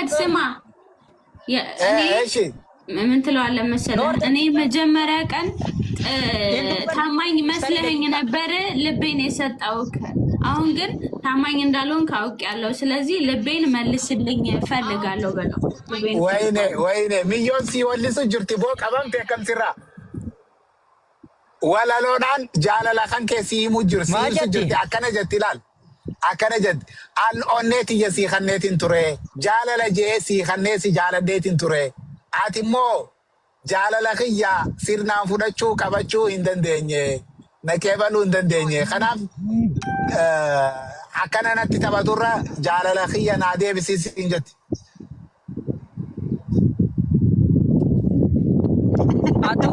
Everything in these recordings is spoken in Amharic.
ሙሐመድ ስማ እሺ ምን ትለዋለህ መሰለህ? እኔ መጀመሪያ ቀን ታማኝ መስለኝ ነበር ልቤን የሰጠውክ። አሁን ግን ታማኝ እንዳልሆንክ አውቄያለሁ። ስለዚህ ልቤን መልስልኝ እፈልጋለሁ በለው። ወይኔ ሚዮን ሲወልስ ጅርቲ ቦ ቀበም ተከም ሲራ ወላሎናን ጃላላ ከንከ ሲሙ ጅር ሲሙ ጅርቲ አከነ ጀት ይላል አከነ ጀት አል ኦኔት የሲ ኸኔቲን ቱሬ ጃላላ ጄሲ ኸኔሲ ጃላዴቲን ቱሬ አቲሞ ጃላላ ኺያ ሲርና ፉደቹ ቀበቹ እንደንደኘ ነከበሉ እንደንደኘ ኸናፍ አከነነት ተባቱራ ጃላላ ኺያ ናዴ ቢሲሲ እንጀት Atu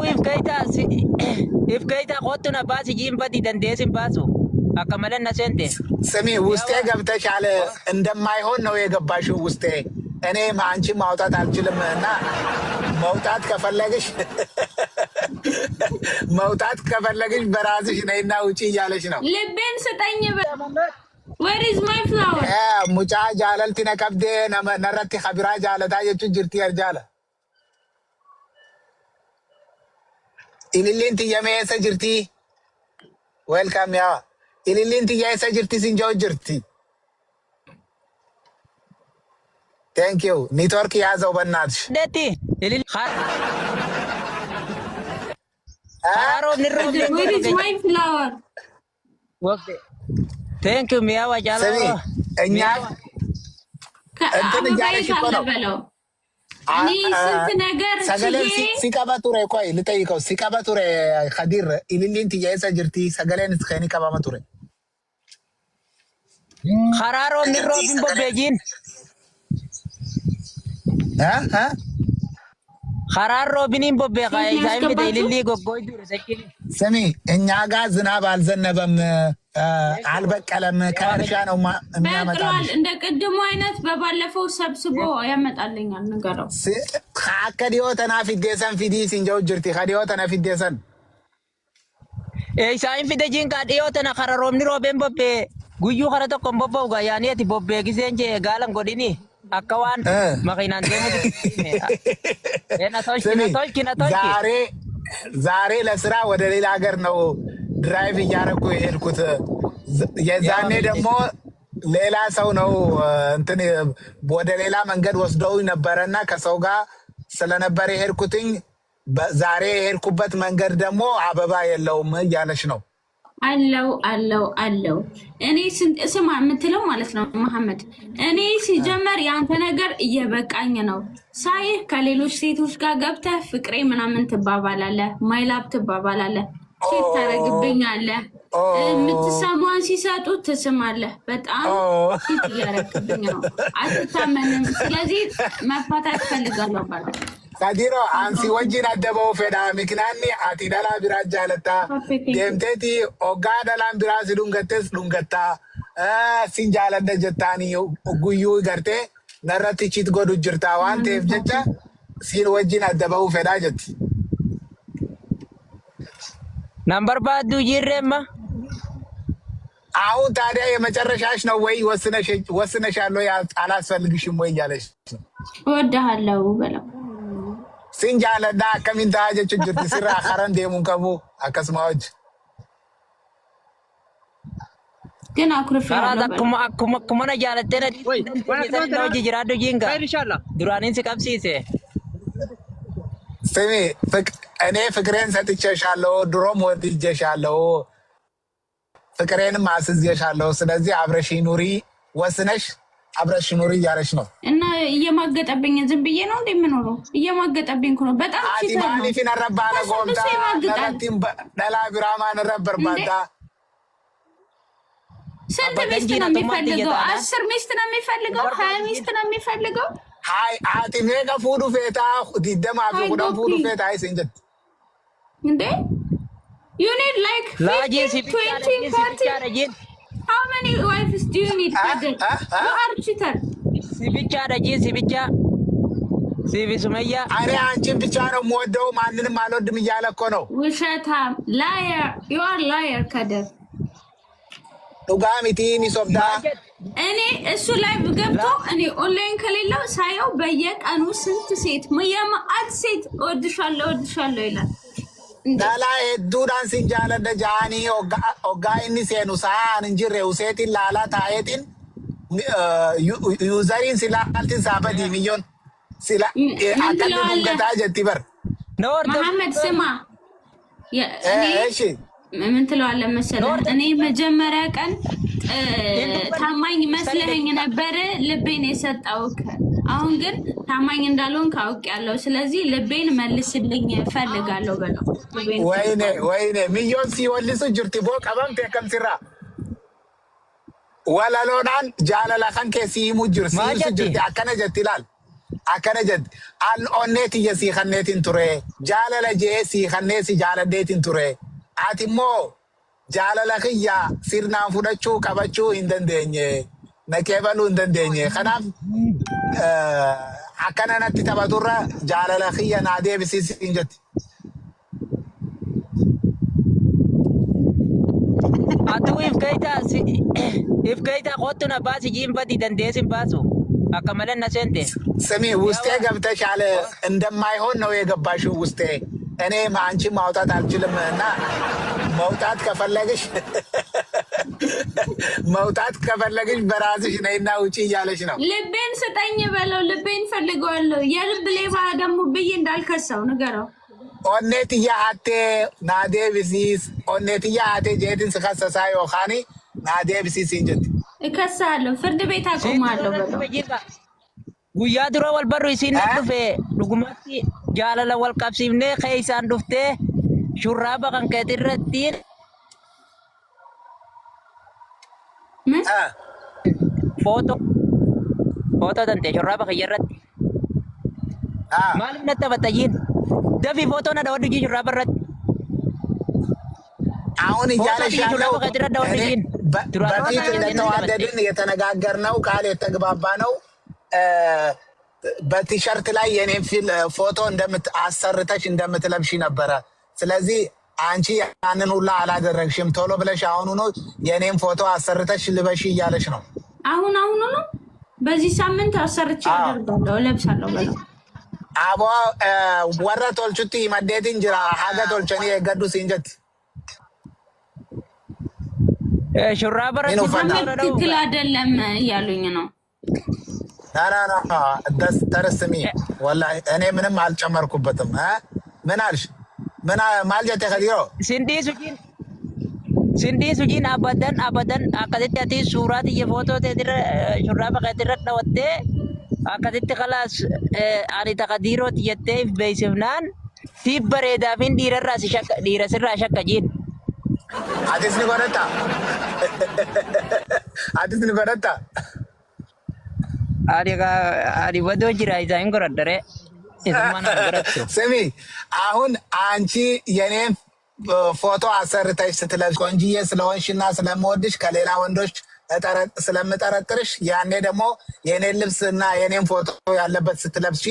if kaita qotuna basi jimbati dandesin basu akamalan nasente ስሚ ውስጤ ገብተሻል እንደማይሆን ነው የገባሽው ውስጤ እኔ ማንቺ ማውጣት አልችልም እና መውጣት ከፈለግሽ በራስሽ ነይና ውጪ እያለሽ ነው ልቤን ስጠኝ where is my flower ሙጫ ጃለልቲ ነቀብዴ ነረቲ ኸቢራ ጃለታ የቹ ጅርቲ ያርጃለ ኢሊሊንቲ የመየሰ ጅርቲ ዌልካም ያ ኢሊሊንቲ የመየሰ ጅርቲ ሲንጆ ጅርቲ ቴንክ ዩ ኔትወርክ ያዘው በእናትሽ ደቲ ኢሊሊ ኻሮ ንሮ where is my flower ወክ ቴንክ ዩ ሚያዋ ጃላ እኛ እንትን ያለሽ እኮ ነው እኔ ስንት ነገር ሰገለን ሲቀባቱሬ ቆይ ልጠይቀው ሲቀባቱሬ ኸዲር ኢሊሊንቲ የመየሰ ጅርቲ ሰገለን እስከኒ ቀባመቱሬ ኻራሮ ንሮ ቢምቦ ቤጂን ኻራሮ ቢኒም ቦቤ ኻይ ታይም ቢደይልሊ ጎጎይ ዱር ሰኪኒ ስሚ እኛ ጋር ዝናብ አልዘነበም አልበቀለም ከእርሻ ነው የሚያመጣልሽ እንደ ቅድሙ አይነት በባለፈው ሰብስቦ ያመጣልኛል ንገረው ከዲዮ ተናፊዴሰን ፊዲ ሲንጆ ጅርቲ ከዲዮ ተናፊዴሰን ሳይም ፊደጂን ካዲዮ ተና ኻራሮም ንሮ ቤምቦቤ ጉዩ ኸረቶ ኮምቦቦ ጋያኔቲ ቦቤ ጊዜንጄ ጋላን ጎዲኒ አካዋን ማኪናን ደሙ ዛሬ ለስራ ወደ ሌላ ሀገር ነው ድራይቭ እያደረኩ የሄድኩት የዛኔ ደግሞ ሌላ ሰው ነው እንትን ወደ ሌላ መንገድ ወስደው ነበርና ከሰው ጋር ስለነበር የሄድኩትኝ ዛሬ የሄድኩበት መንገድ ደግሞ አበባ የለውም እያለሽ ነው አለው እኔ ስማ የምትለው ማለት ነው መሐመድ እኔ ሲጀመር ያንተ ነገር እየበቃኝ ነው ሳይህ ከሌሎች ሴቶች ጋር ገብተህ ፍቅሬ ምናምን ትባባላለህ ማይላብ ትባባላለህ ሴት ታረግብኛለህ የምትሰማውን ሲሰጡ ትስማለህ በጣም ሴት እያረግብኝ ነው አትታመንም ስለዚህ መፋታት ፈልጋለሁ ባለ Kadiro ansi wajjin adda ba'uu fedha miknaanni ati dhalaa biraa jaalatta deemteeti hoggaa dhalaan biraa si dhungatta sin jaaladha jettaanii guyyuu gartee narratti chit godhu jirta waan ta'eef jecha sin wajjin adda ba'uu fedha jetti. Nambar baaduu jirreemma አሁን ታዲያ የመጨረሻሽ ነው ወይ ወስነሻለሁ አላስፈልግሽም ወይ እያለሽ እወድሃለሁ በለው ሲንጃለዳ ከሚንታ ጀቹ ጅርቲ ሲራ ኸረን ደሙን ቀቡ አከስማዎች ግን አኩርፍ ያለው አኩማ ነጃለተነ ነው ጅራዶ ጂንጋ ኢንሻአላህ ዱራኒን ሲቀብሲሴ ስሚ እኔ ፍቅሬን ሰጥቼሻለሁ ድሮም ወድጄሻለሁ ፍቅሬንም አስዝዬሻለሁ ስለዚህ አብረሽ ኑሪ ወስነሽ አብረሽ ኑሪ እያለሽ ነው እና እየማገጠብኝ ዝም ብዬ ነው እንደምኖረው እየማገጠብኝ ነው በጣም ሲታ አቲ ማሊፊን ረባና ጎምታ ለራቲም ደላ ቢራማን ረበርባታ ስንት ሚስት ነው የሚፈልገው 10 ሚስት ነው የሚፈልገው 20 ሚስት ነው የሚፈልገው ሃይ አቲ ሜጋ ፉዱ ፌታ ዲደማ ፉዱ ፉዱ ፌታ አይሰንጀት እንዴ you need like 15, 20 30 how many wives do you need you are cheater ሲቢቻ ሲቢሱመያ አሬ አንቺን ብቻ ነው የምወደው ማንንም አልወድም እያለ እኮ ነው ውሸታም liar you are liar ከደር ዱጋሚቲኒ ሶብዳ እኔ እሱ ላይ ገብቶ እኔ ኦንላይን ከሌለው ሳየው በየቀኑ ስንት ሴት የማአት ሴት እወድሻለሁ ይላል። ዳላ ዱዳን ሲንጃለደ ጃኒ ኦጋ ኢኒ ሴኑ ሳን እንጅሬ ውሴቲን ላላ ታየቲን ዩዘሪን ሲላልቲን ሳበዲ ሚሊዮን ሲላ አከን ሙገታ ጀቲ በር መሐመድ ስማ እሺ ምን ትለዋለህ መሰለህ? እኔ መጀመሪያ ቀን ታማኝ መስለኸኝ ነበር ልቤን የሰጠውክ። አሁን ግን ታማኝ እንዳልሆንክ አውቄያለሁ። ስለዚህ ልቤን መልስልኝ እፈልጋለሁ በለው። ወይኔ ሚሊዮን ሲወልሱ ጅርቲ ቦ ቀበምቴ ከምሲራ ወለሎናን ጃለላ ከንኬ ሲሙ ጅርሲ ጅርቲ አከነ ጀት ይላል አከነ ጀት አልኦኔት የሲኸኔቲን ቱሬ ጃለለ ጄ ሲኸኔሲ ጃለዴቲን ቱሬ አቲሞ ጃለለ ክያ ሲርናን ፉደችው ቀበችው እንደንደኘ ነቄበሉ እንደንደኘ ከናፍ አከነነት ተበቱራ ጃለለ ክያ ናዴ ቢሲስ እንጀት አቱ ኢፍከይታ ቆቱና ባሲ ጂምባዲ ደንዴሲን ባሱ አከመለና ሴንቴ ስሚ ውስጤ ገብተሻል። እንደማይሆን ነው የገባሽው ውስጤ። እኔ አንቺ ማውጣት አልችልም እና መውጣት ከፈለግሽ በራስሽ ነይና ውጪ እያለሽ ነው። ልቤን ስጠኝ በለው። ልቤን ፈልገዋለሁ። የልብ ሌባ ደግሞ ብዬ እንዳልከሰው ንገረው። ኦኔትያ አቴ ናዴ ቢሲስ ኦኔትያ አቴ ጄትን ስከሰሳ ዮካኒ ናዴ ቢሲስ እንጀት እከሳለሁ። ፍርድ ቤት አቆማለሁ በለው። ጉያ ድሮ ወልበሩ ሲን ዱፌ ዱጉማቲ ጃለለ ወልቀብሲብኔ ከይሳን ዱፍቴ ሹራባ ከንከትረቲን ፎቶ ተንቴ ሹራባ ከየረት ማለም ነተበተይን ደፊ ፎቶ ና ደወዱ ጂ ሹራባ ረት አሁን እያለሽ ያለው በፊት እንደተዋደድን የተነጋገርነው ቃል የተግባባ ነው። በቲሸርት ላይ የኔን ፎቶ አሰርተሽ እንደምትለብሺ ነበረ። ስለዚህ አንቺ ያንን ሁላ አላደረግሽም። ቶሎ ብለሽ አሁኑ ነው የኔን ፎቶ አሰርተሽ ልበሺ እያለሽ ነው። አሁኑ ነው በዚህ ሳምንት አሰርቼ አደርጋለሁ፣ እለብሳለሁ በለው። አቦ ወረ ቶልቹቲ መዴትን ጅራ ሀገ ቶልቸኒ የገዱ ሲንጀት ሹራባ ትክክል አይደለም እያሉኝ ነው። ና ተረስሚ ወላሂ እኔ ምንም አልጨመርኩበትም። ምን አልሽ? ምን ማልጀት ከዲሮ ሲንዲ ሱጂን አበደን አከደት ያቲ ሱራት የፎቶ ተድረ ሹራባ ከድረ ደወቴ አከደት خلاص አኒ ተቀዲሮት የቴፍ በይስምናን ሲበሬዳ ፊን ዲረራ ሲሸቀ ዲረስራ ሸቀጂን አዲስኒ ጎረታ አዲ ወዶ ጅራ ይዛይን ጎረደረ ስሚ አሁን አንቺ የኔን ፎቶ አሰርተሽ ስትለብሽ ቆንጅዬ ስለሆንሽና ስለምወድሽ ከሌላ ወንዶች ስለምጠረጥርሽ ያኔ ደግሞ የኔን ልብስና የኔን ፎቶ ያለበት ስትለብሺ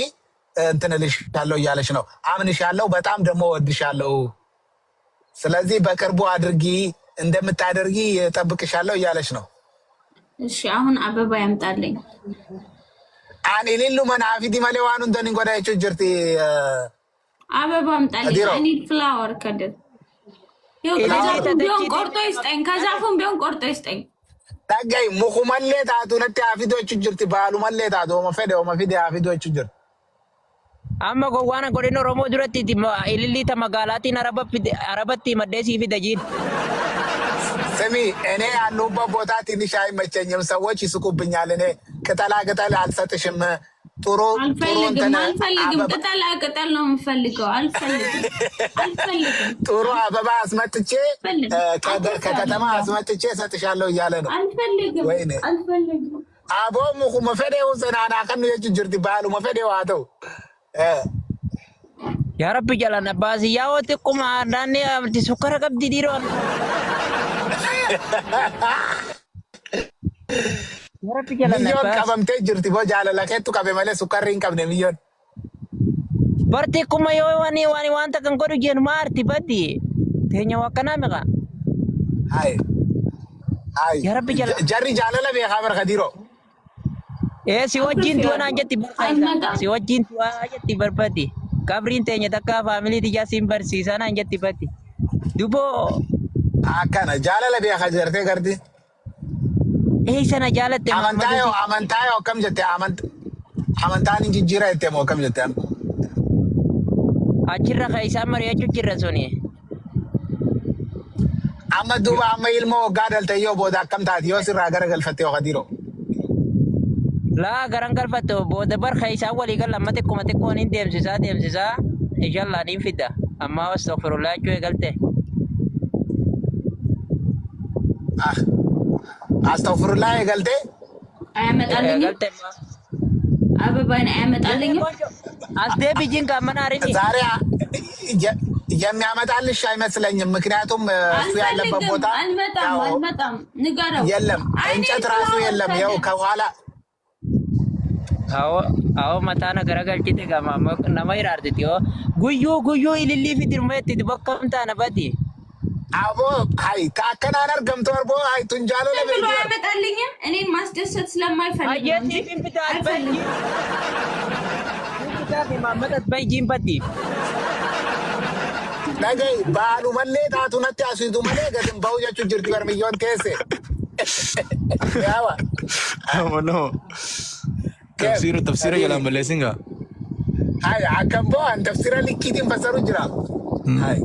እንትንልሻለሁ እያለሽ ነው። አምንሻለሁ፣ በጣም ደግሞ ወድሻለሁ። ስለዚህ በቅርቡ አድርጊ እንደምታደርጊ እጠብቅሻለሁ እያለሽ ነው። እሺ አሁን አበባ ያምጣልኝ። አን ኢሊሉ መናፊዲ መለዋኑ እንደን ጎዳይቹ ጅርቲ አበባ አምጣልኝ። እኔ ፍላወር ከደል ቢሆን ቆርጦ ይስጠኝ፣ ከዛፉም ቢሆን ቆርጦ ይስጠኝ። ታጋይ ሙኹመሌ ታቱ ነቲ አፊዶቹ ጅርቲ ባሉ መሌ ታቱ ወመፊደ አፊዶቹ ጅርቲ amma gowwana godino romo duratti ililli ta magalatin arabatti madesi fi dajin ስሚ እኔ ያለሁበት ቦታ ትንሽ አይመቸኝም። ሰዎች ይስቁብኛል። እኔ ቅጠላ ቅጠል አልሰጥሽም። ጥሩ አልፈልግም። ቅጠላ ቅጠል ነው የምፈልገው። አልፈልግም። ጥሩ አበባ አስመጥቼ ከከተማ አስመጥቼ እሰጥሻለሁ እያለ ነው። አልፈልግም። አቦ ሙኹ መፈዴው ዘናና ከኑ የጅጅርቲ ባሉ መፈዴው አተው Ya Rabbi jalan abbas yawo tikkuma danne abdi sukara qabdi diron Ya Rabbi jalan abbas milyon qabamte jirti bo jaalala keetu qabe male sukarri hin qabne milyon barti kuma yo wani wanta kan godu jen marti badi tenya wakana meka hai Ya Rabbi jala. Jarri jaalala beekaa bar Kadiiroo. Si wajjin tuan anjatti barbaada. Si wajjin tuan anjatti barbaadi. Kabriin teenya takka faamilii tiyyaa siin barsiisan anjatti bati. Dubo. Akkana jaalala beekaa jirtee gardi. Sana jaalatte. Amantaa yoo akkam jette amantaan hin jijjiira jettee moo akkam jette? Achirra isaan mari'achuu jirra suni. Amma duuba amma ilmoo waggaa dhalte yoo booda akkam taati yoo sirraa gara galfatte yoo Kadiiroo. Laa garan galfattu booda barka isaan walii gal amma xiqqoon hin deemsisaa inshallah niin fida amma astaghfirullah jechuu eegalte. Astaghfirullah eegalte. አያመጣልኝም አበባን አያመጣልኝም። አስደብ ጂን ካመና አሪኒ ዛሬ የሚያመጣልሽ አይመስለኝም። ምክንያቱም እሱ ያለበት ቦታ አልመጣም ንገረው። የለም እንጨት ራሱ የለም። ያው ከኋላ አዎ መታነ ገረገልቺ ተጋማ ነማይ ራርቲዮ ጉዩ ኢሊሊ ፊትርመት ተበከምታ ነባቲ አቦ አይ ካከናነር ገምቶ ወርቦ አይ ቱንጃሎ ለምን አያመጣልኝም? እኔን ማስደሰት ስለማይፈልግ አየቲ ቢንብታል ማመጣት በይጂን በቲ ነገይ ባሉ መሌ ታቱ ነቲ አሲቱ መሌ ገድም ባውጃቹ ጅርቲ በርሚዮን ከሴ ያዋ አሞኖ ተፍሲር የላም በለሲንጋ አይ አከምቦ አን ተፍሲር ሊኪቲን በሰሩ ጅራ አይ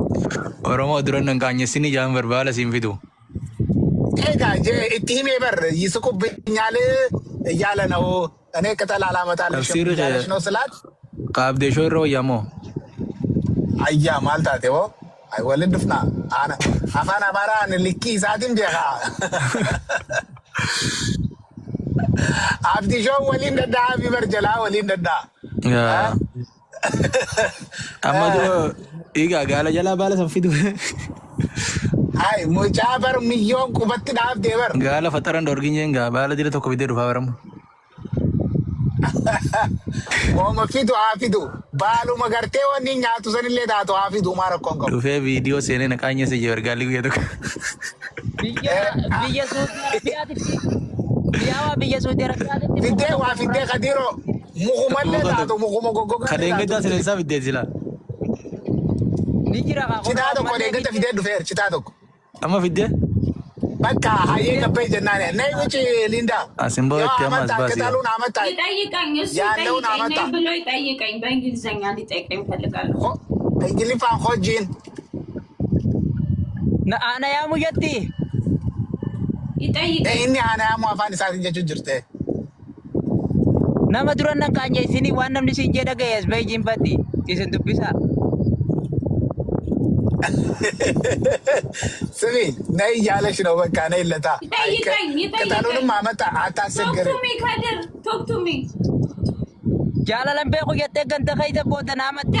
ኦሮሞ ድሮነን ቃኘስኒ ጃን በርባለ ሲንፊቱ ኤጋ ጀ ኢቲሜ በር ይስቁብኛል እያለ ነው። እኔ ቅጠል አላመጣልሽ ነው ስላት ቃብዴ ሾሮ ያሞ አያ ማልታቴዎ አይ ወልድፍና አና አፋን አማራን ልኪ ሳቲም ጀኻ አብዲ ሾ ወሊን ደዳ ቢበርጀላ ወሊን ደዳ አማዶ ኢጋ ጋላ ጀላ ባለ ሰፊቱ አይ ሙጫበር ሚዮን ቁበት ዳፍ ዴበር ጋላ ፈጠረን ዶርጊኝንጋ ባለ ዲለ ቶኮ ቢደዱ ፋወረሙ ሞሞ ፊቱ አፊዱ ባሉ መገርቴ ወኒ ኛቱ ሰንሌ ዳቶ አፊዱ ማረኮንኮ ዱፌ ቪዲዮ ሴኔ ነቃኘ ሰየ ወርጋሊ ጉየቶ ፊዴ ዋፊዴ ከዲሮ ሙሁመሌ ዳቶ ሙሁመ ጎጎ ከደንገዳ ስለሳ ፊዴ ሲላ ቺታቶ ኮደንገዳ ፊዴ ዱፌር ቺታቶ አማ ፊዴ በቃ ሀዬ ገበይ ጀናኔ ነይ ውጪ ሊንዳ አሲምቦ ተማስ ባሲ ቅጠሉን አመጣ ይጠይቀኝ እሱ ያለውን አመጣ ብሎ ይጠይቀኝ በእንግሊዘኛ ሊጠይቀኝ ፈልጋለሁ። እንግሊፋን ሆጂን አና ያሙ የቲ ይጠይቀኝ እኔ አና ያሙ አፋን ሳት እንጀቹ ጅርቴ nama durannan kaanya isini waan namni siin jedha ga'ees baay'een fatti isin dubbisa. ስሚ ነይ እያለሽ ነው። በቃ ነይ ለታ ቅጠሉንም አመጣ አታስቸግር። ቶክቱሚ jaalalan beeku jettee ganta kayta booda naamatti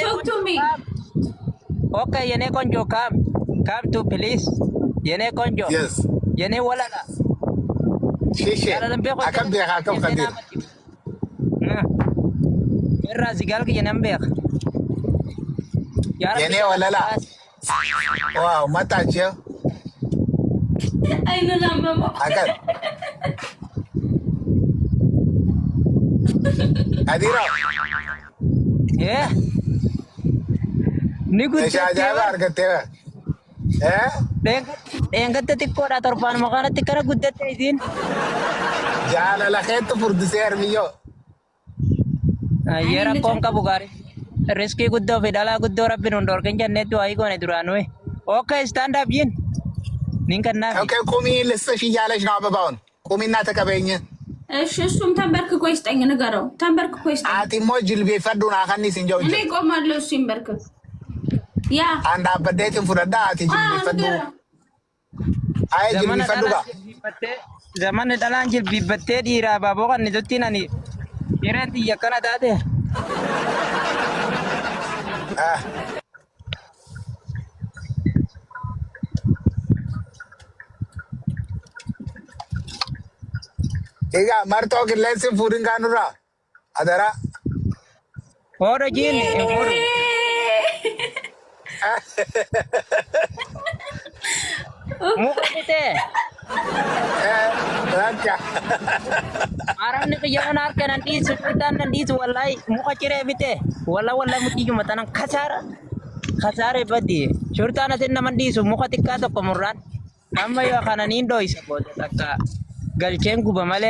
ቶክቱሚ ኦኬ የኔ ቆንጆ ካም ቱ ፕሊዝ የኔ ቆንጆ የኔ ወላላ ሺሺ አከም ቤካ አከም ከዲር ምራ zigal የኔም ቤክ የኔ ወላላ ዋው መጣች አይኑን አመሞ አከም አዲራ ni guddatte ሻጃባ አርገቴ deengatte xiqqoodha torbaanuma kanatti kana guddatte isin jaalala keetu furdiseer miyyo yera kon qabu gaari riskii guddoo fi dhalaa guddoo rabbiin hundoorkin jenneetti waa higoone duraan we okay stand up yin nin kannaafi ኦኬ ቁሚ ልስጥሽ እያለሽ ነው አበባውን ቁሚና ተቀበይኝ እሺ እሱም ተንበርክኮ ይስጠኝ ንገረው ተንበርክኮ ይስጠኝ አቲሞ ጅልቤ ፈዱና ከኒስ እንጀው እኔ ቆማለሁ እሱ ይንበርክክ ያ አንድ አበዴትን ፍረዳ አቲ ጅልቤ ፈዱ አይ ጅልቤ ፈዱጋ zaman dhalaan jilbiibbattee dhiiraa baaboo kan nituttiin ani yereen xiyya akkana taate Ega marto qilleensi fuudhin kaanurraa adara hoodho jiin hoodho muka bitee በቃ አራን ከየሆነ አርከን እንዲህ ስልጣን እንዲህ ወላይ ሙቀጭሬ ቢቴ ወላ ሙጭዩ መጣና ከሳሬ በዲ ሹርጣና ተነ መንዲሱ ሙቀጥቃ ተቆሙራን አማዮ ካናኒ እንዶ ይሰቦት ተካ ገልቼን ጉበማለ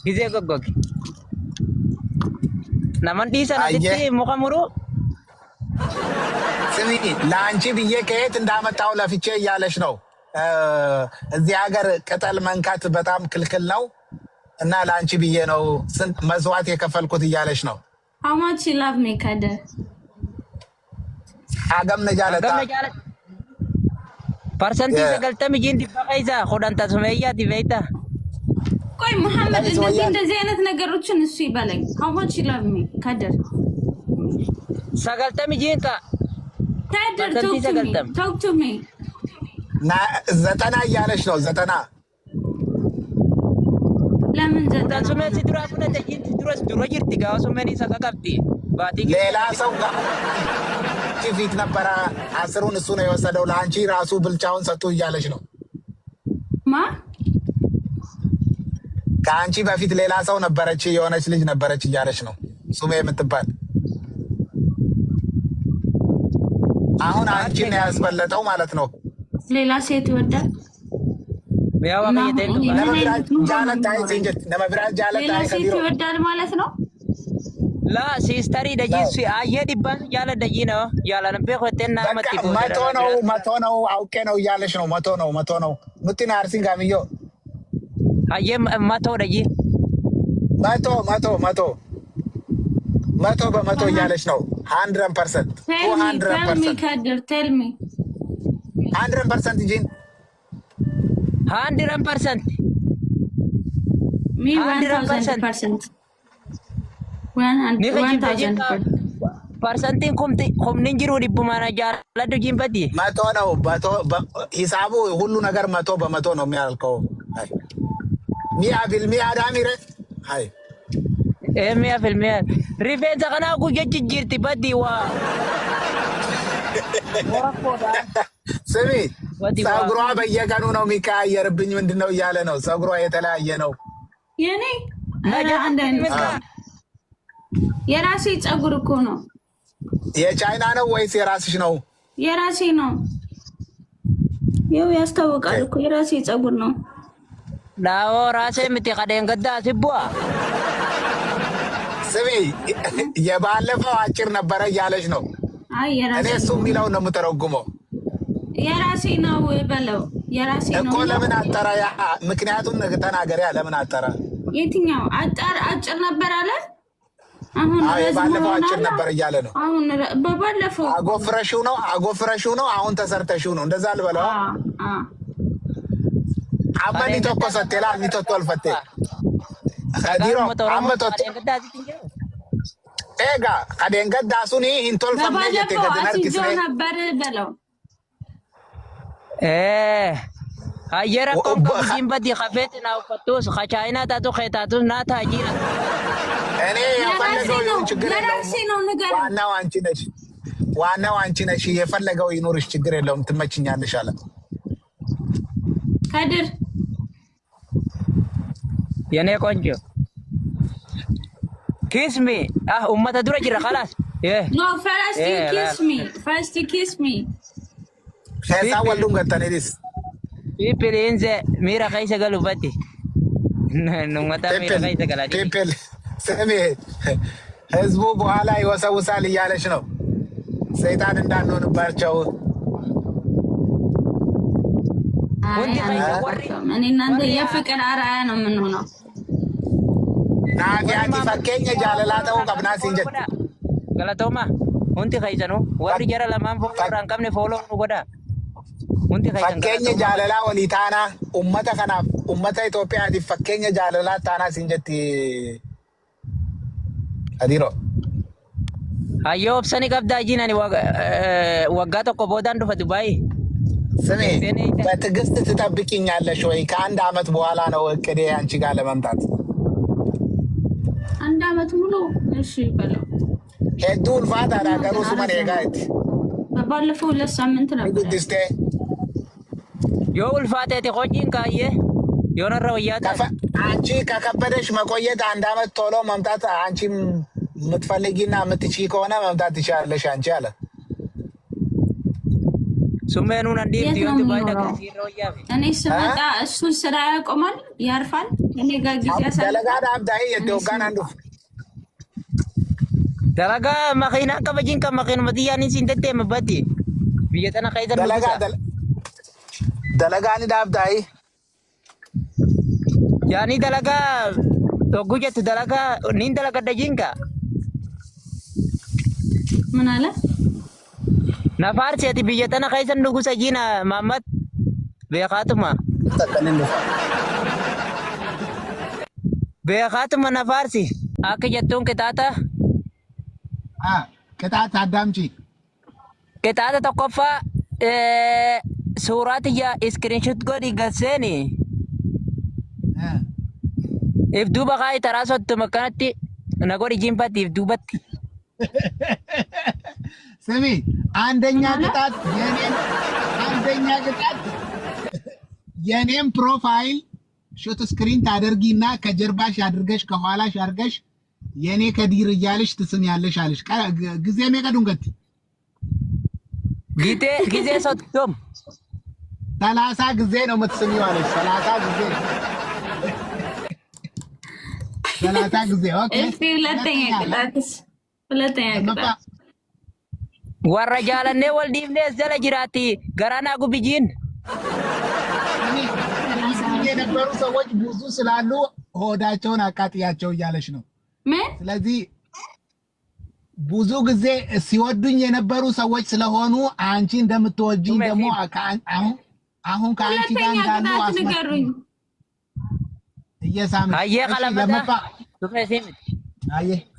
ጊዜ ጎጎግ ናመንዲሳ ነጥቲ ሙቀሙሩ ስሚ ለአንቺ ብዬ ከየት እንዳመጣው ለፍቼ እያለሽ ነው። እዚህ ሀገር ቅጠል መንካት በጣም ክልክል ነው እና ለአንቺ ብዬ ነው ስንት መስዋዕት የከፈልኩት እያለሽ ነው። How much you love me, Kader? አገም ነጃለታ ፐርሰንት ሰገልተም ጂን ዲባይዛ ሆዳንታ ሱመያ ዲቤታ ቆይ መሐመድ እንደዚህ አይነት ነገሮችን እሱ ይበለኝ። How much you love me, Kader? ሰገልተም ጂን ካ Kader, talk to me. ና 90 እያለሽ ነው 90 ለምን 90 ሱመ ሲድራፉነ ተጂን ድሮስ ድሮ ጅርቲ ጋው ሱመኒ ሰቀቀብቲ ባቲ ሌላ ሰው ጋር ፊት ነበረ 10ውን እሱ ነው የወሰደው። ለአንቺ ራሱ ብልጫውን ሰጡ እያለሽ ነው። ማ ከአንቺ በፊት ሌላ ሰው ነበረች፣ የሆነች ልጅ ነበረች እያለች ነው ሱሜ የምትባል። አሁን አንቺን ያስበለጠው ማለት ነው። ሌላ ሴት ይወዳል። ያው አመየተን ሌላ ሴት ይወዳል ማለት ነው። ላ ሲስተሪ ደጂስ አየ ዲባን ያለ ደጂ ነው ያለ ነበር ኮቴና መጥቶ መቶ ነው አውቄ ነው እያለሽ ነው። መቶ ነው ሙቲና አርሲን ጋሚዮ አየ መቶ ደጂ መቶ በመቶ እያለሽ ነው። 100% 200% tell me 100% ጂን 100% me 1000%. 1000%. ፐርሰንቲን ኮምኒን ጅሩ ዲቡማና ጃለዱ ጂን በዲ መቶ ነው። ሂሳቡ ሁሉ ነገር መቶ በመቶ ነው የሚያልከው። አይ ሚያ ቢልሚያ ዳሚረ አይ ኤሚያ ፊልሚያ ሪፌንስ ከና ጉጀጅ ጅርቲ በዲ ዋ ስሚ ፀጉሯ በየቀኑ ነው የሚቀያየርብኝ። ምንድነው እያለ ነው። ፀጉሯ የተለያየ ነው። የኔ የራሴ ፀጉር እኮ ነው። የቻይና ነው ወይስ የራስሽ ነው? የራሴ ነው። ይኸው ያስታውቃል እኮ የራሴ ፀጉር ነው። ዳዎ ራሴ ምት ቀደን ገዳ ሲቧ ስሚ የባለፈው አጭር ነበረ እያለሽ ነው። አይ የራሴ እኔ እሱ የሚለው ነው የምተረጉመው። የራሴ ነው በለው። የራሴ ነው እኮ ለምን አጠራ? ምክንያቱም ተናገሪያ። ለምን አጠራ? የትኛው አጭር ነበር አለ? አሁን ባለፈው አጭር ነበር እያለ ነው። አሁን በባለፈው አጎፍረሽው ነው። አሁን ተሰርተሽው ነው። እንደዛ ልበለው። አማኒ ተቆሰቴላ ኒቶቶ አልፈቴ ከዲሮ አመቶት ኤጋ ከደን ገዳ ሱኒ ኢንቶል ፈመጀቴ ከደነር ኪስኔ ነበር በለው። አየራ ቆንቆ ጂምባዲ ከፌት ናው ፈቶስ ከቻይና ታቶ ከታቶ ናታ ጂራ እኔ የፈለገው ይሁን ችግር የለውም። ዋናው አንቺ ነሽ። የፈለገው ይኑርሽ ችግር የለውም። ትመችኛለሽ አለ ከድር የኔ ቆንጆ ኪስሚ ኡመተ ዱረ ጅራ خلاص ኖ ፈርስት ዩ ኪስ ሚ ከዛ ወልዱም ገተኔዲስ ፒፕልንዘ ሚራ ከይሰ ገሉበቲ ነውታ ሚራ ከይሰ ገላዲ ፒፕል ስሚ ህዝቡ በኋላ ይወሰውሳል እያለች ነው። ሰይጣን እንዳንሆንባቸው እኔ እናንተ የፍቅር አርአያ ነው የምንሆነው። ናቲያቲ ፈኬኘ ጃለላተው ቀብና ሲንጀት ገለቶማ ሁንቲ ከይሰኑ ወሪ ጀራ ለማን ፎራን ቀምኔ ፎሎ ጎዳ ሁንቲ ከይሰን ፈኬኘ ጃለላ ወሊታና ኡመተ ከናፍ ኡመተ ኢትዮጵያቲ ፈኬኘ ጃለላ ታና ሲንጀት አዲሮ አዮ ኦፕሰኒ ቀብዳ ጂናኒ ወጋ ተቆ ቦዳን ዱፈ ዱባይ ስሚ በትዕግስት ትጠብቂኛለሽ ወይ? ከአንድ አመት በኋላ ነው እቅዴ አንቺ ጋር ለመምጣት። አንድ አመት ሙሉ እሺ በለው። ሄዱን ፋታ ዳገሩ ሱመን ጋይት ባለፈው 2 ሳምንት ነበር። ጉድስቴ ዮ ulfaate te qojiin kaaye የሆነራ ወያታ አንቺ ከከበደሽ መቆየት 1 አመት ቶሎ መምጣት አንቺ የምትፈልጊና የምትችይ ከሆነ መምጣት ትችላለሽ አንቺ አለ ሱሜኑን እንዴ ዲዮንት ባይዳ ከሲሮ ያብ እኔ ስመጣ እሱ ስራ ያቆማል ያርፋል እኔ ጋር ጊዜ ያሳል ደለጋዳ አብዳይ የዶጋን አንዱ ደለጋ መኪና ከበጂን ከመኪና መዲያኒ ሲንተቴ መባቲ ቢየተና ከይዘር ደለጋኒ ዳብዳይ ያኒ ደለጋ ቶጉጀት ደለጋ ኒን ደለጋ ደጂንካ ምን አለ ነፋር ሴት ቢየተና ከይዘር ንጉሰ ጂና ማመት በኻትማ ነፋርሲ አከጀቱን ከታታ ቅጣት አዳምጪ ከታታ ተቆፋ ሱራት ያ ስክሪንሾት ጎዲ ገሰኒ if duba kai tarasot makanati nagori ጂምፓቲ if dubat ስሚ አንደኛ ቅጣት የኔም ፕሮፋይል ሾት ስክሪን ታደርጊና ከጀርባሽ አድርገሽ ከኋላሽ አድርገሽ የኔ ከዲር እያለሽ ትስሚያለሽ አለሽ ጊዜ መቀዱንገት ጊዜ ሶቶም 30 ጊዜ ነው የምትስሚው አለሽ 30 ጊዜ 30 ጊዜ ኦኬ ሁለተኛ ቅጣት ወረጃለኔ ወልዲብኔ ዘለ ጅራቲ ገራና ጉብጂን የነበሩ ሰዎች ብዙ ስላሉ ሆዳቸውን አቃጥያቸው እያለሽ ነው ስለዚህ ብዙ ጊዜ ሲወዱኝ የነበሩ ሰዎች ስለሆኑ አንቺ እንደምትወጂኝ ደግሞ አሁን ከአንቺ ጋር እንዳሉ አስነገሩኝ እየሳም አየ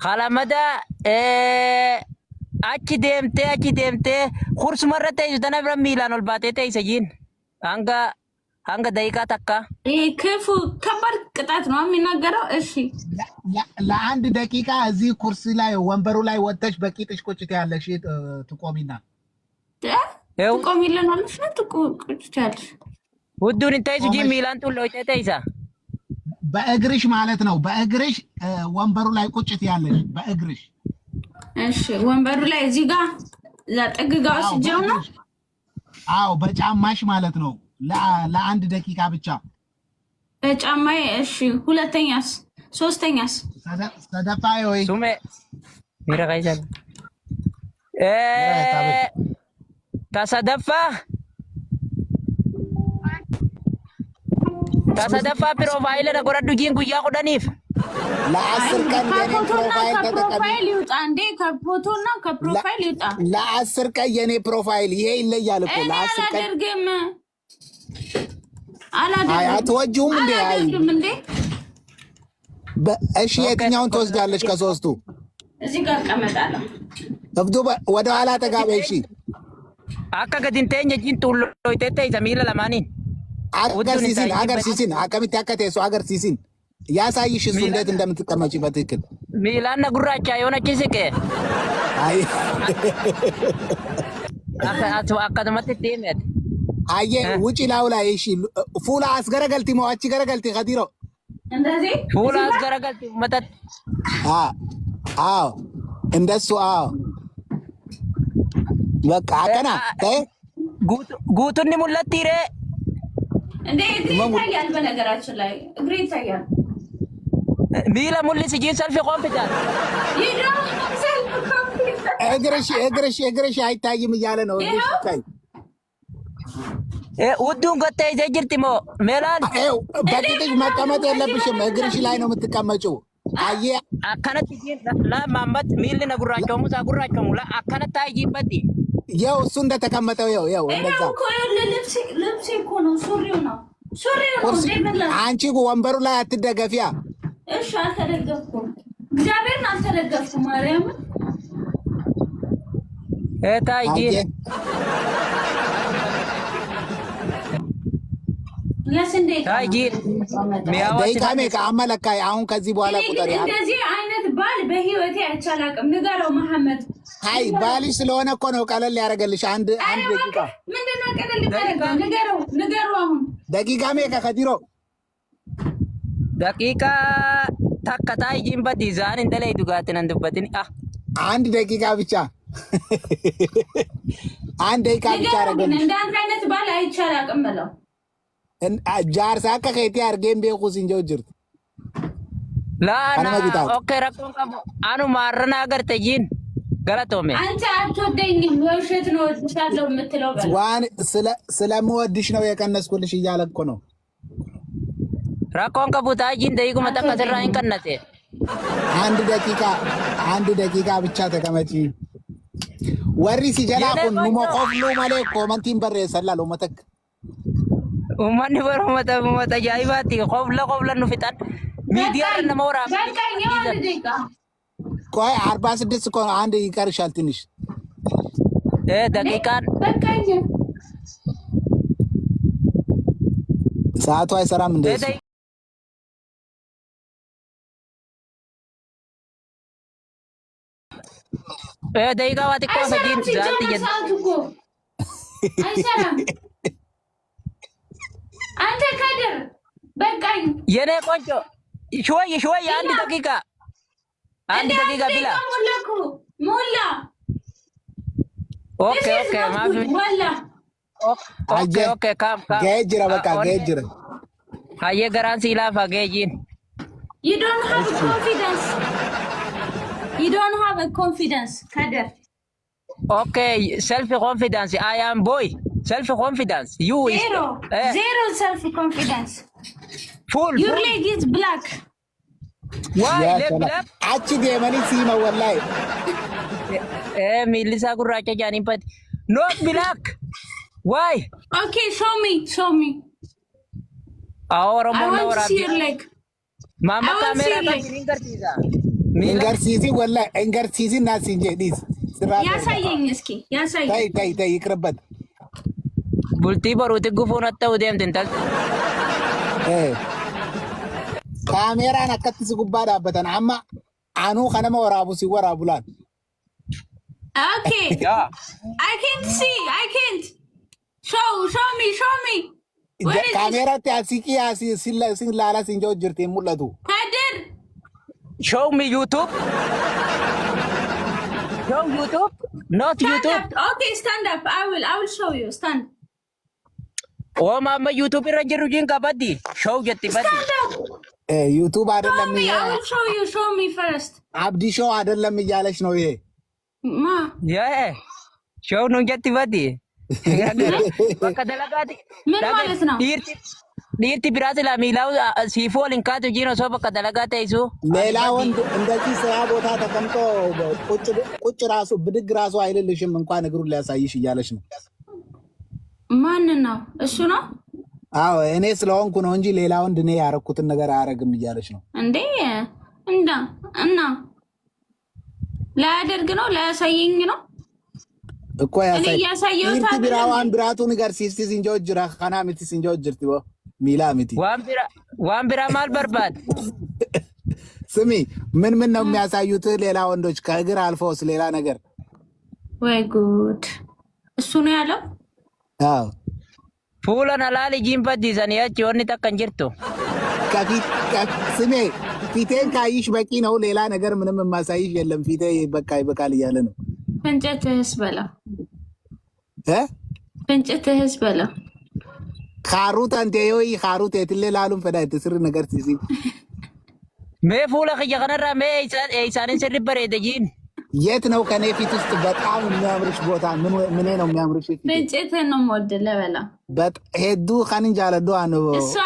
ኸላመዳ አቺ ደምቴ ኩርስ መረተ ይተነብረ ሚላን ወልባቴ ተይሰጂን አንጋ ደቂቃ ተካ ክፉ ከባድ ቅጣት ነው የሚናገረው እሺ ለአንድ ደቂቃ እዚህ ኩርሲ ላይ ወንበሩ ላይ ወጥተሽ በቂጥሽ ቁጭት ያለሽ ትቆሚና ትቆሚልና ማለት ነው ትቆጭቻለሽ ውዱን እንታይሱ ጂ ሚላን ጡሎ ይተይሳ በእግርሽ ማለት ነው በእግርሽ ወንበሩ ላይ ቁጭት ያለሽ በእግርሽ እሺ ወንበሩ ላይ እዚህ ጋር ለጥግጋው ሲጀው ነው አዎ በጫማሽ ማለት ነው ለአንድ ደቂቃ ብቻ በጫማዬ እሺ ሁለተኛስ ሶስተኛስ ሰደፋይ ወይ ሱሜ ሚረጋይዘን ታሰደፋ ፕሮፋይል ለጎረዱ ጂን ጉያ ቁደኒፍ ለ10 ቀን የኔ ፕሮፋይል ይውጣ እንዴ ከፎቶና ከፕሮፋይል ይውጣ ለ10 ቀን የኔ ፕሮፋይል ይሄ ይለያል እኮ ለ10 ቀን አላደርግም አትወጂውም እንዴ እንዴ እሺ የትኛውን ትወስዳለሽ ከሶስቱ እዚህ ጋር ቀመጣለሁ እብዱ ወደ ኋላ ተጋበይ እሺ አካ ገዲንቴኝ ጂን ጡሎ ይተይ ዘሚላ ለማኒ አገር ሲሲን አከሚት ያከተሱ አገር ሲሲን ያሳይሽ እሱ እንዴት እንደምትቀመጪ በትክክል ሚላና ጉራቻ የሆነች ስቄ አይ አካተመት ቴሜት አየ ውጪ ላው ላይ እሺ ፉላ አስገረገልቲ ሞአቺ ገረገልቲ ከዲሮ እንደዚህ ፉላ አስገረገልቲ መጠጥ አዎ እንደሱ አዎ በቃ አከና ጉቱን ሙለት ይሬ እንዴ እግሬ ይታያል በነገራችን ላይ እግሬ ይታያል ሚላ ሙልስ ጂን ሰልፍ ኮምፒውተር እግርሽ አይታይም እያለ ነው ይታይ ውዱን ገታይ ዘጅርቲሞ ሜላን በቂጥሽ መቀመጥ የለብሽም እግርሽ ላይ ነው የምትቀመጪው አየ አከነት ጂን ለማመት ሚል ነጉራቸው ሙሳ ጉራቸው ሙላ አከነት ታይጂበት ያው እሱ እንደተቀመጠው ያው እንደዛ እኮ ልብስ እኮ ነው ሱሪው ነው አንቺ ወንበሩ ላይ አትደገፊያ እሺ አልተደገፍኩም እግዚአብሔርን አልተደገፍኩም ማርያም ታይጂ ለስንዴ ታይጂ ደቂቃሜ ከአመለካይ አሁን ከዚህ በኋላ ቁጥር እንደዚህ አይነት ባል በህይወቴ አይቻላቅም ንገረው መሐመድ አይ ባልሽ ስለሆነ እኮ ነው ቀለል ያደርገልሽ አንድ ደቂቃ ምንድነው ቀለል ያደርጋል ንገረው አሁን ደቂቃሜ ከከዲሮ daqiiqa takka taa'ii jimbatti isaan hin dalee dhugaatiin hin dubbatin. አንድ ደቂቃ ብቻ አንድ ደቂቃ ብቻ አረገን እንዳንተ አይነት ባል አይቻል አቅም በለው ጃርሳ ከከይቲ አርጌን ቤኩስ እንጀው ጅርት laana okay rakkoon qabu anu maarrana agarte jiin galatome አንተ አትወደኝም ውሸት ነው እወድሻለሁ የምትለው በለው ዋን ስለምወድሽ ነው የቀነስኩልሽ እያለ እኮ ነው rakkoon qabu taajiin dayiikuma takka sirraa hin qannate አንድ ደቂቃ ብቻ ተቀመጪ ወሪ ሲጀላ ኩን ኑሞ ቆፍሉ ማለ ኮመንቲን በረሰላሉ መተክ uummanni barumata ajaa'ibaatti qofla nu fixan miidiyaa nama waraab ቆይ 46 እኮ አንድ ይቀርሻል ትንሽ ደቂቃን ሰዓቱ አይሰራም እንደዚህ ደቂቃ ዋት እኮ ፈዲን ዛት አይሰራም አንተ ከድር በቃኝ የኔ ቆንጆ ሾይ አንድ ደቂቃ ብላ ሞላ ኦኬ ማፊ ሞላ ኦኬ ካም ገጅራ በቃ ገጅራ አየ ገራን ሲላፋ ገጂን you don't have a confidence kader okay self confidence I am boy self confidence you zero self confidence full your leg is black why leg black achi de mani sima wallahi milisa gurracha jani pat not black why okay show me ahora I want to see your leg mama camera ka ingartisa እንገርሲሲ ወላሂ እንገርሲሲ ናስ እንጂ ዲስ ያሳየኝ እስኪ ያሳየኝ ታይ ይቅርበት bultii baruuti gufuun atta'u deemtin tal kaameeraan akkatti si gubbaa dhaabbatan amma anuu kanama waraabu si waraabulaan okay I can't show me kaameeraatti asiqii sin laala sin joo jirti mul'atu kadir show me YouTube not stand YouTube up. Okay stand up I will show you stand oh mama YouTube irra jirru jin qabadi show jetti badi ዩቱብ አይደለም I will show me first አብዲ ሾው አይደለም እያለች ነው ይሄ ma show no jetti badi bakka dalagaati ምን ማለት ነው dhiirti biraati la miilaው ሲፎ ሊንካቱ ጂኖ ሶ bakka dalagaa ተይሱ ሌላ ወንድ እንደዚህ ስራ ቦታ ተቀምጦ ቁጭ ራሱ ብድግ ራሱ አይልልሽም እንኳን እግሩን ሊያሳይሽ እያለች ነው ማን ነው እሱ ነው አዎ እኔ ስለሆንኩ ነው እንጂ ሌላ ወንድ እኔ ያረኩትን ነገር አያረግም እያለች ነው እንዴ እና ላያደርግ ነው ላያሳየኝ ነው እኮ ያሳየው ቢራዋን ብራቱን ጋር ሲስቲስ እንጆ ጅራ ካና ምትስ እንጆ ጅርቲቦ ሚላ ምቲ ዋን ቢራ ማል በርባድ ስሚ ምን ነው የሚያሳዩት ሌላ ወንዶች ከእግር አልፎስ ሌላ ነገር ወይ ጉድ እሱ ነው ያለው አዎ fuulan alaali jiinfaddi sanii achi wanni takkan jirtu ከፊት ስሜ ፊቴን ካይሽ በቂ ነው ሌላ ነገር ምንም የማሳይሽ የለም ፊቴ በቃ ይበቃል እያለ ነው ፍንጭትህስ በለው ካሩት አንቴዮ ካሩት የትሌ ላሉን ፈዳ ትስር ነገር ሲሲ mee fuula kiyya kanarraa mee eeysaanin sirri bareede jiin የት ነው ከኔ ፊት ውስጥ በጣም የሚያምርሽ ቦታ ምን ነው የሚያምርሽ ፊት ፍንጭትህን ነው የምወድልህ ለበላ ሄዱ ካንን ጃለዶ አኑ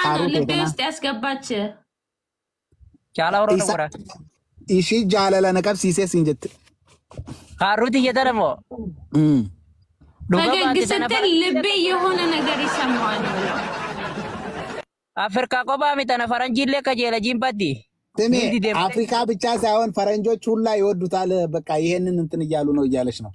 ካሩት ልቤ ውስጥ ያስገባች ቻላውሮ ነው ኢሺ ጃለለ ነቀብ ሲሴስ እንጀት ካሩት እየተረሞ ፈገግ ስትል ልቤ የሆነ ነገር ይሰማዋል ብለው አፍሪካ ቆባ ሚተነ ፈረንጂሌ ከጀለ ጂንባዲ ስሜ አፍሪካ ብቻ ሳይሆን ፈረንጆች ሁላ ይወዱታል በቃ ይሄንን እንትን እያሉ ነው እያለች ነው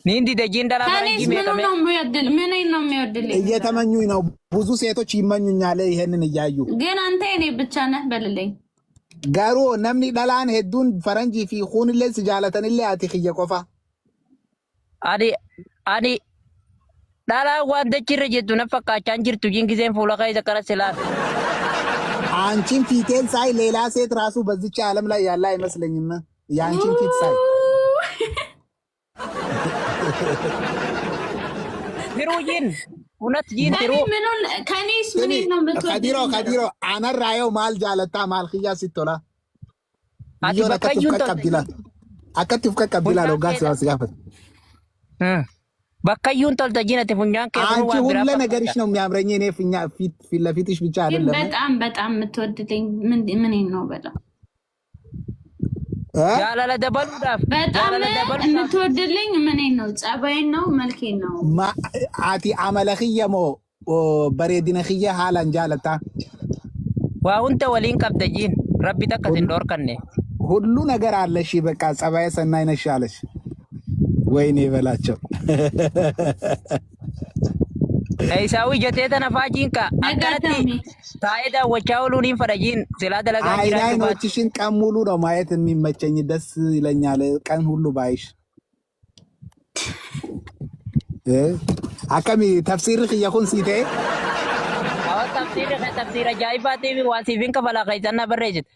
ኒንዲ ደጂንዳላ ፈረንጂ ምን ነው የሚወድልኝ እየተመኙኝ ነው ብዙ ሴቶች ይመኙኛል ይሄንን እያዩ ግን አንተ እኔ ብቻ ነህ በልልኝ ጋሩ ነምኒ ዳላን ሄዱን ፈረንጂ ፊ ኹንለ ስጃለተንለ አቲክ የቆፋ አዲ ዳላ ዋን ደችረ ጀቱ ነፈቃቻን ጅርቱ ጂን ጊዜን ፉላ ካይ ዘከረ ስላል አንቺን ፊቴን ሳይ ሌላ ሴት ራሱ በዚች ዓለም ላይ ያለ አይመስለኝም። የአንቺን ፊት ሳይ ሂሩይን እውነት ይን ሂሩ ከኔስ ምን ነው ከዲሮ አነራየው ማል ጃለታ ማል ኺያ ሲቶላ አቲ በከዩን ቀብዲላ አከቲፍ ቀብዲላ ነው ጋስ ያስጋፈት በከዩን ተልተጂነት ፉኛን አንቺ ሁሉ ነገርሽ ነው የሚያምረኝ። እኔ ፊት ለፊትሽ ብቻ አይደለም። በጣም የምትወድልኝ ምን ነው በጣም ያላለ ደበሉ ዳፍ በጣም የምትወድልኝ ምን ነው? ጸባይን ነው መልኬን ነው? አቲ አመለኺየሞ በሬዲነኺየ ሃላን ጃለታ ዋውንተ ወሊን ቀብደጂን ረቢ ተከስ እንደወር ከነ ሁሉ ነገር አለሽ። በቃ ጸባይ ሰናይ ነሽ አለሽ። ወይኔ በላቸው አይሳዊ ጀቴ ተነፋጂንካ አቀረቲ ታይዳ ወቻውሉኒን ፈረጂን ስላ ደለጋ ጅራ አይኖችሽን ቀን ሙሉ ነው ማየት የሚመቸኝ። ደስ ይለኛል ቀን ሁሉ ባይሽ። አከሚ ተፍሲርክ ይኹን ሲቴ አው ተፍሲር ጃይባቴ ዋሲፊን ከፈላ ከይተና በረጅት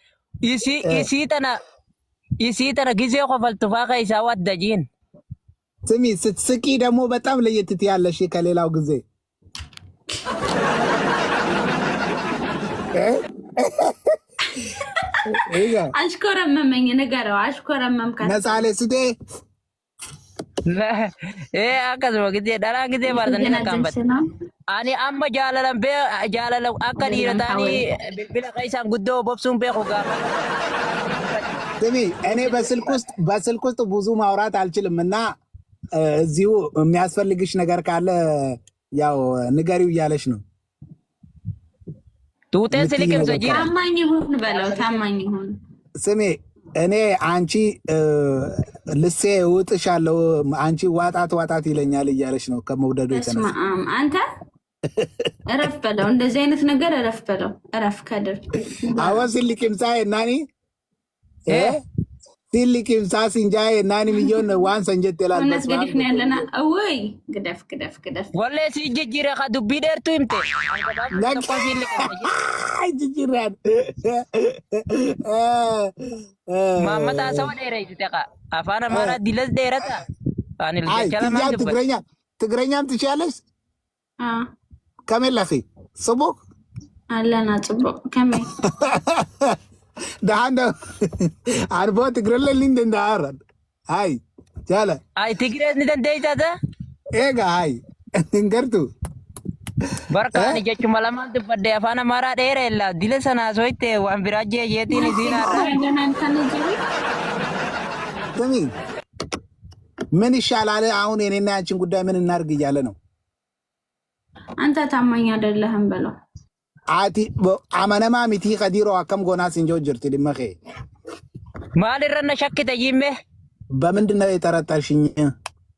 ኢሲ ተና ጊዜ ቆፈልቱፋ ከይሳው አደጂን ስሚ ስትስቂ ደግሞ በጣም ለየት ትያለሽ ከሌላው ጊዜ። አሽኮረመመኝ ነገረው አሽኮረመምካት ነሳሌ ስቴ አከስ ወግዜ ዳራ ጊዜ ማለት ነካምበት አኒ አማ ጃለለም አከን ይረታኒ ቢላ ከይሳን ጉዶ ቦብሱን በኹጋ ስሚ እኔ በስልክ ውስጥ ብዙ ማውራት አልችልም እና እዚሁ የሚያስፈልግሽ ነገር ካለ ያው ንገሪው እያለሽ ነው። ቱቴን ስልክም ሰጂ ታማኝ ይሁን በለው ታማኝ ይሁን። ስሚ እኔ አንቺ ልሴ ውጥሻለሁ አንቺ ዋጣት ይለኛል እያለሽ ነው ከመውደዱ የተነሳ። አንተ እረፍ በለው እንደዚህ አይነት ነገር እረፍ በለው እረፍ ከድር አወስልክም ሳይ ናኒ ሲልኪም ሳሲንጃይ ናኒ ሚሊዮን ዋን ሰንጀት ይላል። መስገድሽ ነው ያለና ወይ ግደፍ ወለ ሲጅጅረ ከዱቢ ደርቱ ይምቴ አይ ጅጅራን ማመታ ሰው ደረ ይተቃ አፋና ማራ ዲለስ ደረታ አኒ ለቻላ ማንዱ ትግረኛም ትችያለሽ? ከመላፊ ጽቦ አለና ጽቦ ከመ ዳንዶ አርቦ ትግረለልኝ እንደአረን አይ ቻለ አይ ትግሬት እንደይታደ ኤጋ አይ እንገርቱ በርካኒ ጀቹ መላማን ተፈደ አፋና ማራ ደረላ ዲለሰና ሶይቴ ዋን ቢራጄ የቲኒ ዚናራ ተሚ ምን ይሻላል አሁን የኔና ያንቺን ጉዳይ ምን እናርግ እያለ ነው። አንተ ታማኝ አይደለህም በለው አቲ አመነማ ሚቲ ከዲሮ አከም ጎና ሲንጆ ጅርቲ ድመኸ ማልረነ ሸክተ ይሜ በምንድነው የጠረጠርሽኝ?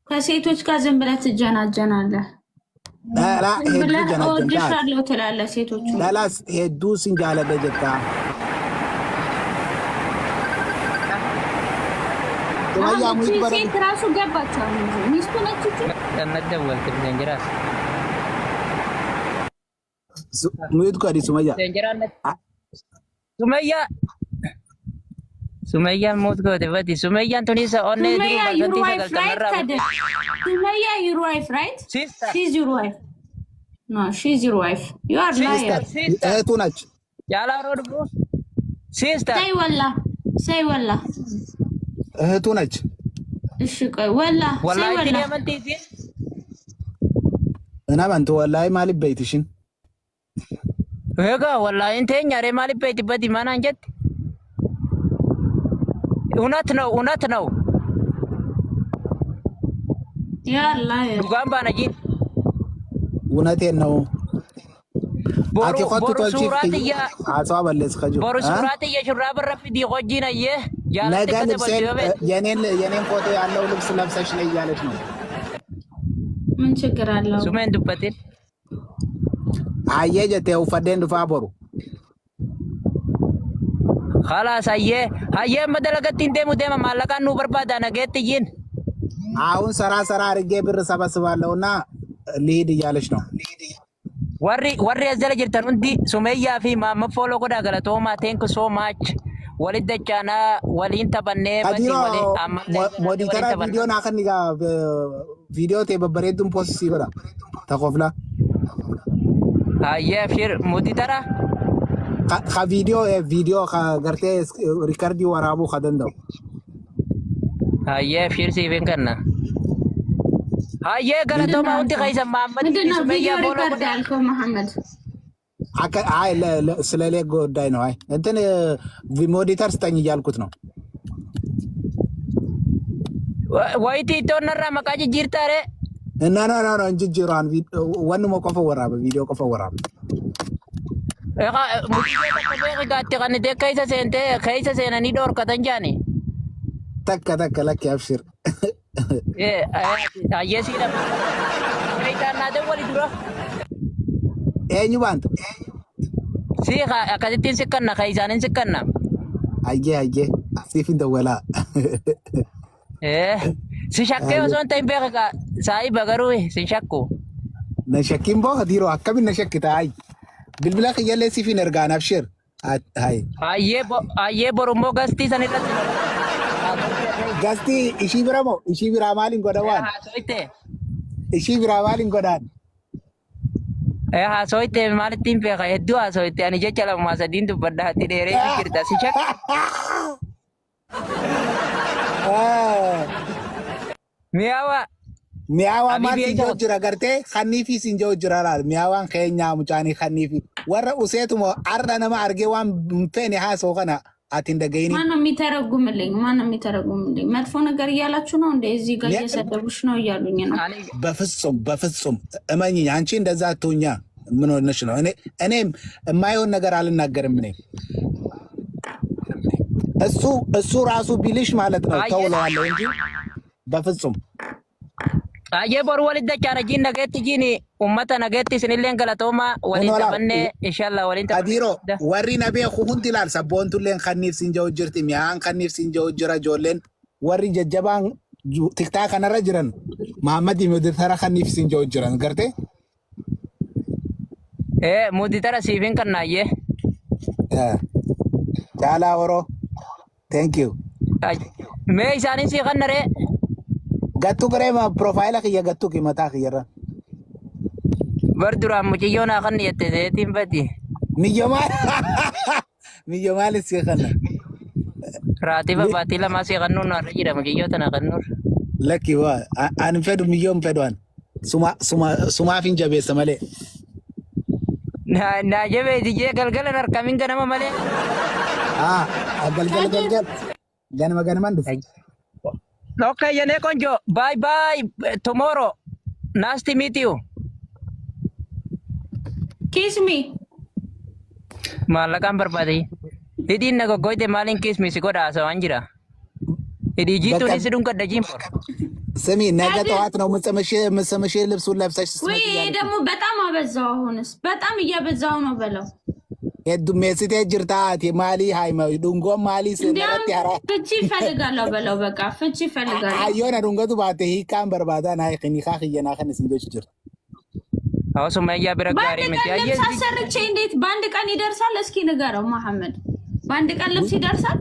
ከሴቶች ጋር ዝም ብለህ ትጀናጀናለህ። ላላ ሄዱ ጀናጀናለህ ትላለህ። ሴቶቹ ላላስ ሄዱ ሲንጃለ ደጀታ ተማያ ሙይ በረ ሴት ራሱ ገባቸው ሚስቱ ነች እቺ ተነደወል ትንጀራ ሙይት ኮዲ ሱመያ ሞት ኮዲ ወዲ ሱመያ አንቶኒሳ ኦኔ ዲሩ ባንቲ ሰቀልተመራ ሱመያ your wife right she's your wife no she's your wife you are liar እህቱ ነች ያላ ሮድ ብሮ ሲስተር say walla እህቱ ነች። እሺ ቆይ ወላሂ ዲያመንቲሲ እና ማንተ ወላሂ ማለት በይትሽን ሄጋ ወላሂ እንተኛ ረ ማለት በይት ማና እንጀት እውነት ነው ያላ ዱጋን ባነጂ እውነቴን ነው። አቲ ኸቱ ተጂፍ አጻ በለስ ከጁ ቦሩሱራት የሹራብ ረፍ ዲቆጂና ነገ የኔን ፎቶ ያለው ልብስ ለብሰሽ ነው እያለች ነው። ምን ችግር አለው? ሱመን ዱበቴን አየጀቴው ፈደን ዱፋ ቦሩ خلاص አየ መደረገት እንደሙ ደማ ማለቃኑ በርባዳ ነገትይን አሁን ሰራ አርጌ ብር ሰበስባለሁና ልሂድ እያለች ነው። warri as jala jirtan hundi Sumayyaa fi Maamma Fooloo godhaa galatooma. Thank you so much. Walit dachanaa waliin taphannee Adiro waliin moditara video na kan niga video te babbareedduun post si godha ta qofla Hayyee Abshir moditara ka video ka gartee rikardi waraabuu ka danda'u. Hayyee Abshir siifin kanna. Hayyee galatooma hundi keessa Maamma Sumayyaa Fooloo godhaa alko Muhammad. አይ ስለሌ ጉዳይ ነው። አይ እንትን ሞዲተር ስጠኝ እያልኩት ነው። ወይቲ ቶነራ መቃጅ ጅርታሬ እና ና እንጅጅራን ወን ቆፈ ወራበ ቪዲዮ ቆፈ ወራበ ኤኻ ሙጂታ ከበይ ጋት ቀንደ ከይሰ ሴነኒ ዶር ከተንጃኒ ተከ ለክ ያብሽር አየሲ ለም ከይታና ደወሊ ዱራ ኤኙ ባንት si akaditin sikanna kaisanin sikanna ayye sifin dawala si shakke oson tay bega sai bagaru si shakku na shakkin bo hadiro akamin na shakkita ay bilbila khiyale sifin ergan abshir hay ayye borumo gasti sanira gasti ishi bira malin godawan ishi bira malin godan haasawite maalittiin beeka hedduu haasawite ani jecha lama sadiin dubbadda hatti dheeree jirta si shakka mi'aawa maal sinjoo jira gartee kanniifi sinjoo jira laal mi'aawaan keenyaa mucaanii kanniifi warra useetuma arda nama argee waan feene haasoo kana አቲን ደገይኒ ማነው የሚተረጉምልኝ? መጥፎ ነገር እያላችሁ ነው እንዴ? እዚህ ጋር እየሰደቡሽ ነው እያሉኝ ነው። በፍጹም እመኚኝ፣ አንቺ እንደዛ አትሁኛ። ምን ሆነሽ ነው? እኔም የማይሆን ነገር አልናገርም። እሱ ራሱ ቢልሽ ማለት ነው ተውለዋለሁ እንጂ በፍጹም አየ ቦር ወልደ ቻና ጂን ነገት ጂኒ ኡመተ ነገት ስንለን ገለቶማ ወሊን ተበነ ኢንሻአላህ ወሊን ተበነ አዲሮ ወሪ ነቢ ሁንት ይላል ሰቦንቱለን ከኒፍ ሲንጀው ጅርቲ ሚያን ከኒፍ ሲንጀው ጅራ ጆለን ወሪ ጀጀባን ቲክታክ ከነረ ጅረን መሐመድ ይመድር ተራ ከኒፍ ሲንጀው ጅራን ገርቴ ሙዲ ተራ ሲቪን ከናየ ቻላ ወሮ ቴንክ ዩ ሜይሳኒ ሲከነረ gattu grema profile ki gattu ki mata khira bardura mujiyona khan yette zetin badi miyomal si khana ratiba batila ma si khanu na rajira mujiyota na khanur laki wa an fedu miyom fedwan suma fin jabe samale na jabe dije galgal nar kamin ganama male galgal ganama ndu Okay, yane konjo. Bye. Tomorrow. Nice to meet you. Kiss me. Malakan berbadi. Idi nago goite malin kiss me sikoda aso anjira. Idi jitu ni sidung kada jimpor. Semi ነገ ጠዋት ነው መሰመሽ ልብሱን ለብሰሽ ወይ ደግሞ በጣም አበዛው። አሁንስ በጣም እያበዛው ነው በለው። የዱሜስቴ ጅርታት የማሊ ሃይማ ዱንጎ ማሊ ሰነረት ያራ ፍቺ ይፈልጋለሁ በለው። በቃ ፍቺ ይፈልጋለሁ። አዮና ዱንገቱ ባተ ሂካን በርባዳ ናይ ኸኒኻ ኸየና ኸንስ እንጆች ጅር አውሱ ማያ ብረጋሪ ምትያየ ሳሰርቼ እንዴት በአንድ ቀን ይደርሳል? እስኪ ንገረው መሐመድ። በአንድ ቀን ልብስ ይደርሳል?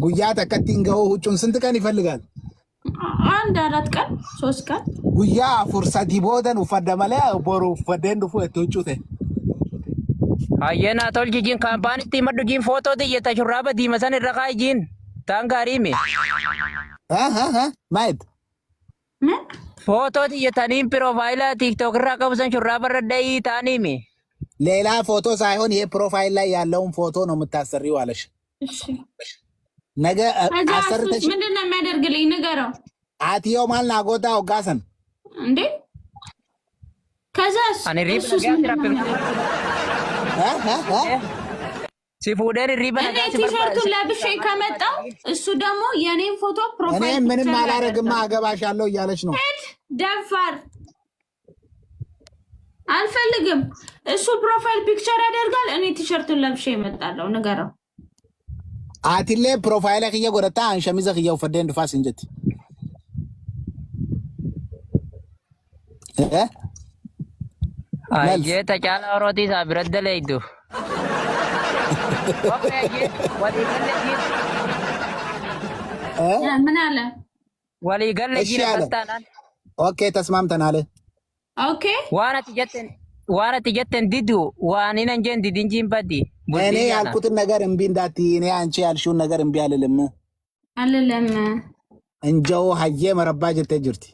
ጉያ ተከቲንገው ሁጩን ስንት ቀን ይፈልጋል? 4 ቀን 3 ቀን ጉያ ፉርሳቲ ቦደን ወፈደመለ ቦሩ ፈደንዱ ፉ Ayena tol jin kampani timadu jin foto di yeta shuraba di masan rakai jin tangari me maid foto di yeta nim profile tiktok ra ka busan shuraba radai tani me ሌላ ፎቶ ሳይሆን ይሄ ፕሮፋይል ላይ ያለውን ፎቶ ነው የምታሰሪው አለሽ። ነገ አሰርተሽ ምንድነው የሚያደርግልኝ ንገረው። አትዮ ማልና ጎታ ወጋሰን እንዴ ከዛስ ሲፉደር ሪበን እኔ ቲሸርቱን ለብሼ ከመጣው እሱ ደግሞ የኔን ፎቶ ፕሮፋይል እኔ ምንም አላረግማ አገባሻለሁ እያለች ነው። ደፋር አልፈልግም። እሱ ፕሮፋይል ፒክቸር ያደርጋል፣ እኔ ቲሸርቱን ለብሼ እመጣለሁ። ንገረው። አትሌ ፕሮፋይል ከየ ጎረታ አንሸሚዘ ከየው ፈደን ድፋስ እንጀት አየ ተጫላ ሮቲ ሳብረደ ለይዱ ምን አለ ወሊ ገለጂ ነፈታናል ኦኬ ተስማምተናል ኦኬ ዋረት ጀተን ዲዱ ዋኒን እንጀን ዲድንጂን በዲ እኔ ያልኩትን ነገር እምቢ እንዳትዪ እኔ አንቺ ያልሽውን ነገር እምቢ አልልም አልልም እንጀው ሀዬ መረባ ጀቴ ጅርቲ